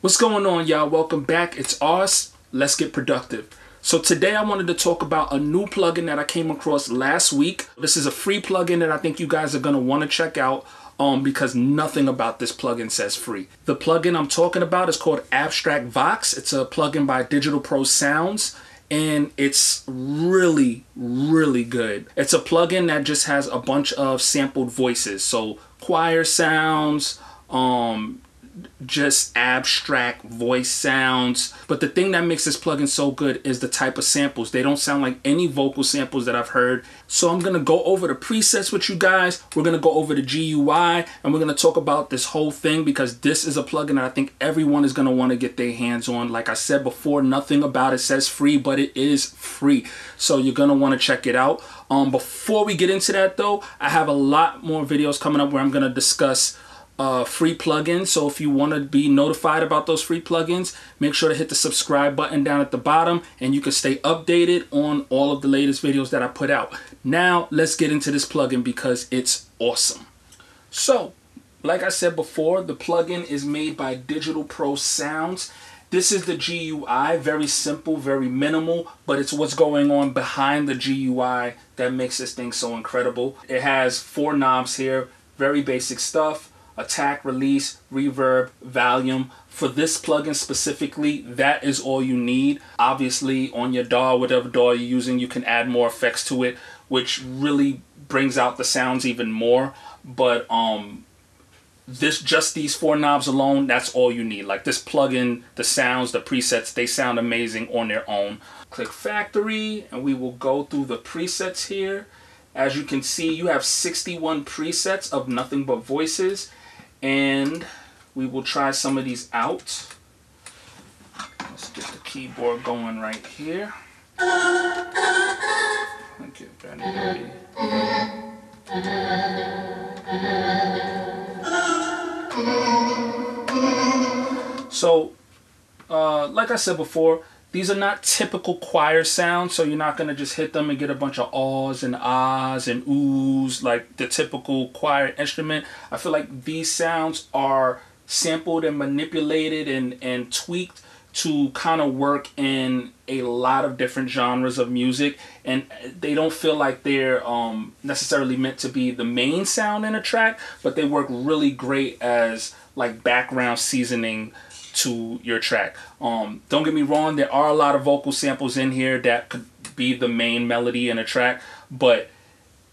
What's going on, y'all? Welcome back. It's Ars. Let's get productive. So today I wanted to talk about a new plugin that I came across last week. This is a free plugin that I think you guys are going to want to check out because nothing about this plugin says free. The plugin I'm talking about is called Abstract Vox. It's a plugin by Digital Pro Sounds, and it's really good. It's a plugin that just has a bunch of sampled voices, so choir sounds, just abstract voice sounds. But the thing that makes this plugin so good is the type of samples. They don't sound like any vocal samples that I've heard. So I'm gonna go over the presets with you guys. We're gonna go over the GUI, and we're gonna talk about this whole thing because this is a plugin that I think everyone is gonna want to get their hands on. Like I said before, nothing about it says free, but it is free, so you're gonna want to check it out. Before we get into that though, I have a lot more videos coming up where I'm gonna discuss free plugins. So if you want to be notified about those free plugins, make sure to hit the subscribe button down at the bottom, and you can stay updated on all of the latest videos that I put out. Now let's get into this plugin because it's awesome. So like I said before, the plugin is made by Digital Pro Sounds. This is the GUI, very simple, very minimal, but it's what's going on behind the GUI that makes this thing so incredible. It has 4 knobs here, very basic stuff. Attack, release, reverb, volume. For this plugin specifically, that is all you need. Obviously on your DAW, whatever DAW you're using, you can add more effects to it, which really brings out the sounds even more. But just these 4 knobs alone, that's all you need. Like this plugin, the sounds, the presets, they sound amazing on their own. Click factory and we will go through the presets here. As you can see, you have 61 presets of nothing but voices. And we will try some of these out. Let's get the keyboard going right here. Okay, ready. So, like I said before, these are not typical choir sounds, so you're not going to just hit them and get a bunch of ahs and ahs and oohs like the typical choir instrument. I feel like these sounds are sampled and manipulated and tweaked to kind of work in a lot of different genres of music, and they don't feel like they're necessarily meant to be the main sound in a track, but they work really great as like background seasoning to your track. Don't get me wrong, there are a lot of vocal samples in here that could be the main melody in a track, but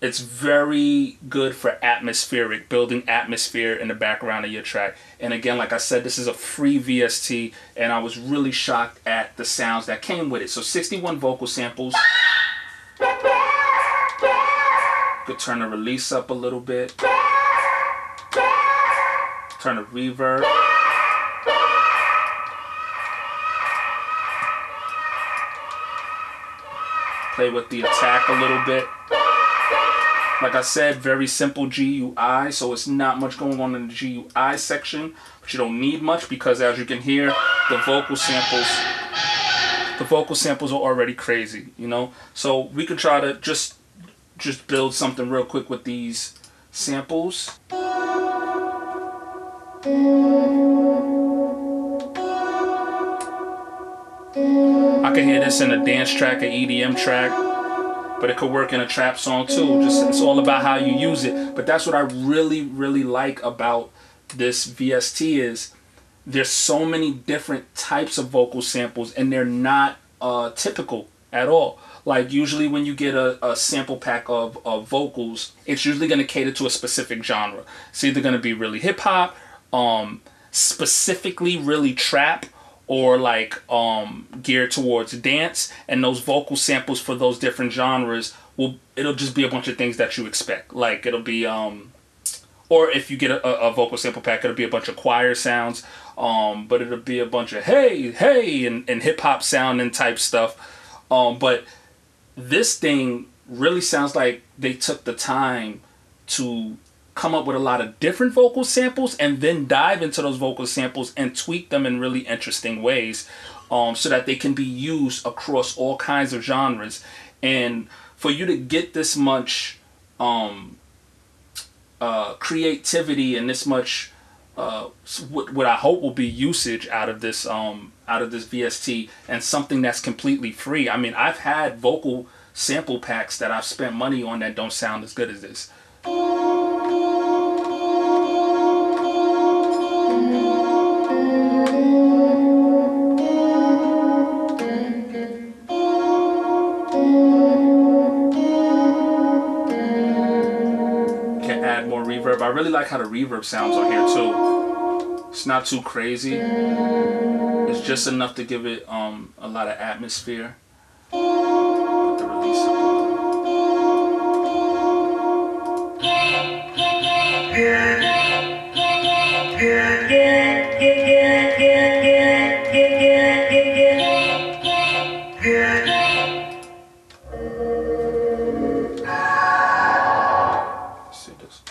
it's very good for atmospheric, building atmosphere in the background of your track. And again, like I said, this is a free VST, and I was really shocked at the sounds that came with it. So 61 vocal samples. Could turn the release up a little bit. Turn the reverb. Play with the attack a little bit. Like I said, very simple GUI, so it's not much going on in the GUI section, but you don't need much because as you can hear, the vocal samples are already crazy, you know? So we could try to just build something real quick with these samples. I can hear this in a dance track, an EDM track, but it could work in a trap song too. Just it's all about how you use it. But that's what I really like about this VST is there's so many different types of vocal samples, and they're not typical at all. Like usually when you get a sample pack of vocals, it's usually going to cater to a specific genre. It's either going to be really hip hop, specifically really trap, or like geared towards dance, and those vocal samples for those different genres it'll just be a bunch of things that you expect. Like it'll be or if you get a vocal sample pack, it'll be a bunch of choir sounds, but it'll be a bunch of hey and hip hop sounding type stuff. But this thing really sounds like they took the time to come up with a lot of different vocal samples and then dive into those vocal samples and tweak them in really interesting ways, so that they can be used across all kinds of genres. And for you to get this much creativity and this much what I hope will be usage out of this VST, and something that's completely free. I mean, I've had vocal sample packs that I've spent money on that don't sound as good as this. Can add more reverb. I really like how the reverb sounds on here too. It's not too crazy. It's just enough to give it a lot of atmosphere. Put the release up. See this.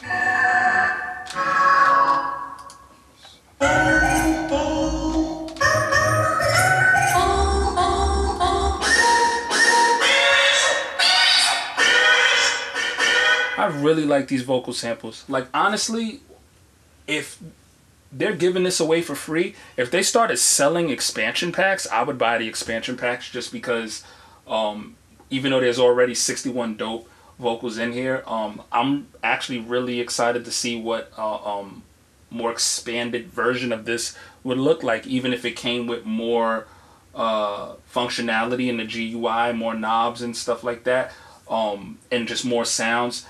I really like these vocal samples. Like, honestly, if they're giving this away for free, if they started selling expansion packs, I would buy the expansion packs, just because even though there's already 61 dope vocals in here, I'm actually really excited to see what more expanded version of this would look like, even if it came with more functionality in the GUI, more knobs and stuff like that, and just more sounds.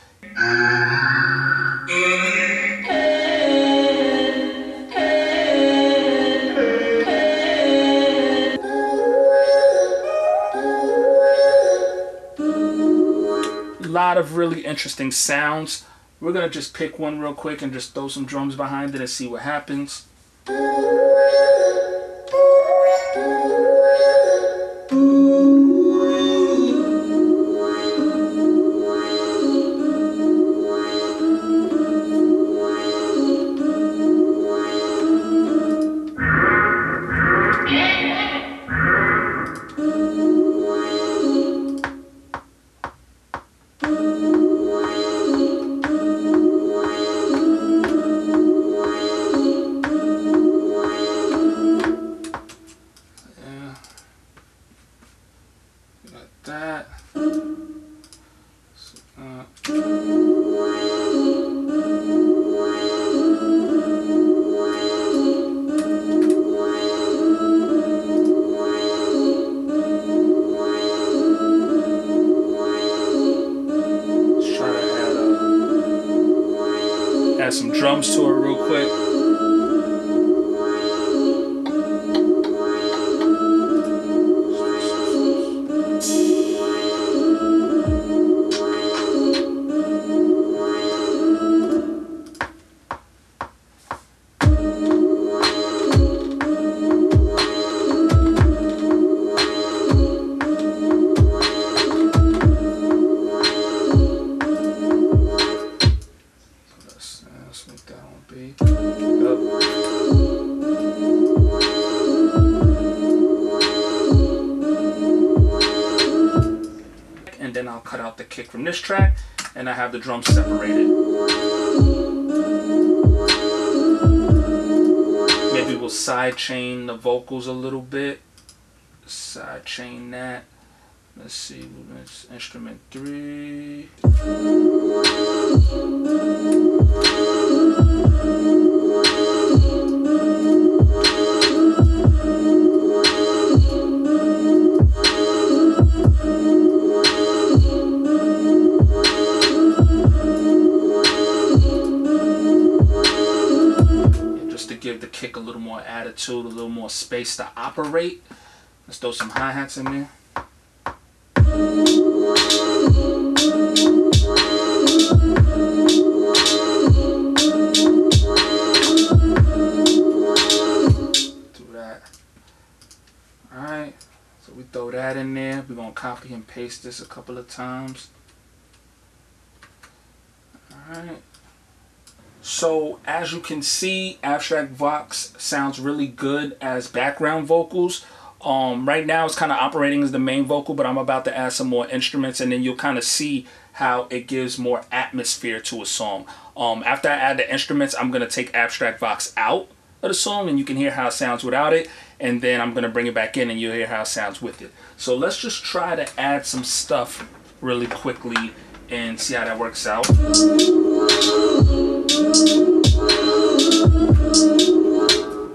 Lot of really interesting sounds. We're gonna just pick one real quick and just throw some drums behind it and see what happens. That. Let's try to add some drums to it real quick. Let's make that one big. And then I'll cut out the kick from this track, and I have the drums separated. Maybe we'll side chain the vocals a little bit. Side chain that. Let's see, it's instrument 3. Just to give the kick a little more attitude, a little more space to operate. Let's throw some hi-hats in there. Alright, so we throw that in there. We're going to copy and paste this a couple of times. Alright. So as you can see, Abstract Vox sounds really good as background vocals. Right now it's kind of operating as the main vocal, but I'm about to add some more instruments, and then you'll kind of see how it gives more atmosphere to a song. After I add the instruments, I'm going to take Abstract Vox out of the song and you can hear how it sounds without it. And then I'm going to bring it back in and you'll hear how it sounds with it. So let's just try to add some stuff really quickly and see how that works out.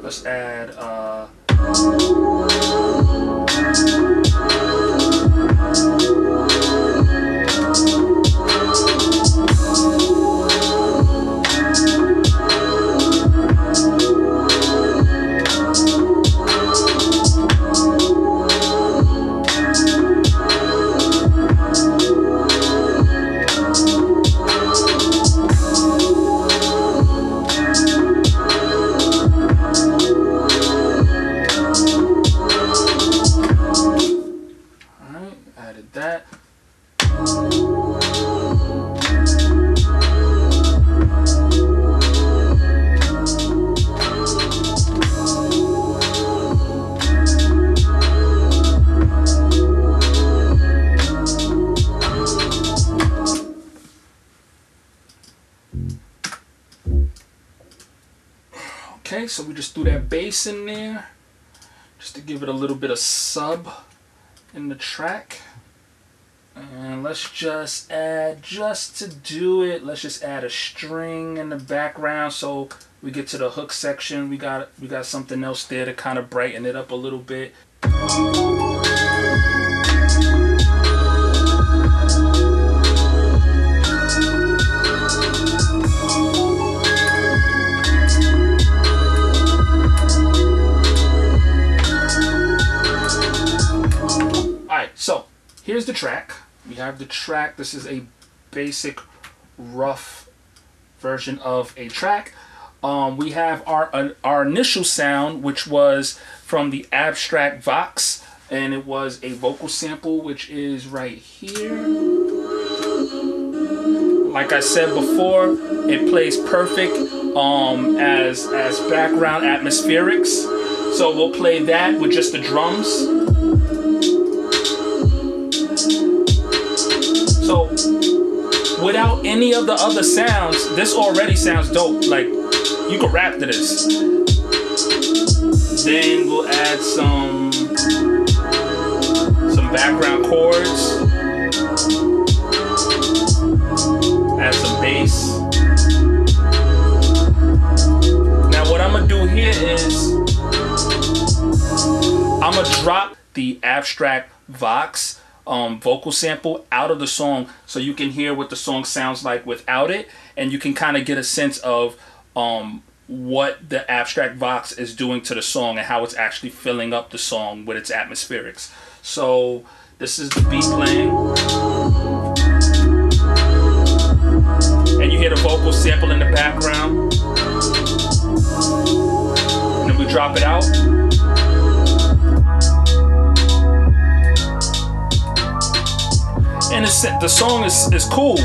Let's add that. Okay, so we just threw that bass in there just to give it a little bit of sub in the track. And let's just add, just to do it, let's just add a string in the background so we get to the hook section. We got something else there to kind of brighten it up a little bit. Alright, so here's the track. We have the track. This is a basic, rough version of a track. We have our initial sound, which was from the Abstract Vox, and it was a vocal sample, which is right here. Like I said before, it plays perfect as background atmospherics. So we'll play that with just the drums. So without any of the other sounds, this already sounds dope. Like, you can rap to this. Then we'll add some background chords. Add some bass. Now what I'm gonna do here is I'm gonna drop the Abstract Vox vocal sample out of the song so you can hear what the song sounds like without it, and you can kind of get a sense of what the Abstract Vox is doing to the song and how it's actually filling up the song with its atmospherics. So this is the beat playing, and you hear the vocal sample in the background, and then we drop it out. And the song is cool,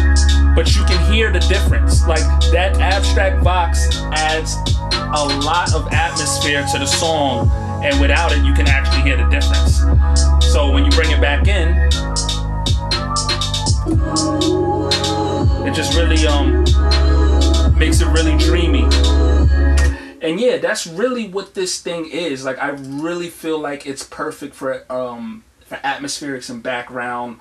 but you can hear the difference. Like, that Abstract Vox adds a lot of atmosphere to the song, and without it, you can actually hear the difference. So when you bring it back in, it just really makes it really dreamy. And yeah, that's really what this thing is. Like, I really feel like it's perfect for atmospherics and background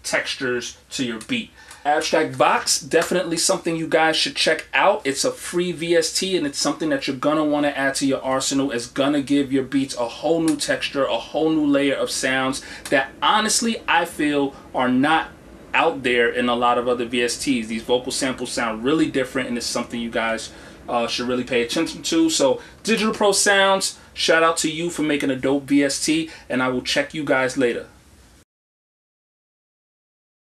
textures to your beat. Abstract Vox, definitely something you guys should check out. It's a free VST, and it's something that you're gonna want to add to your arsenal. It's gonna give your beats a whole new texture, a whole new layer of sounds that honestly I feel are not out there in a lot of other VSTs. These vocal samples sound really different, and it's something you guys should really pay attention to. So Digital Pro Sounds, shout out to you for making a dope VST, and I will check you guys later.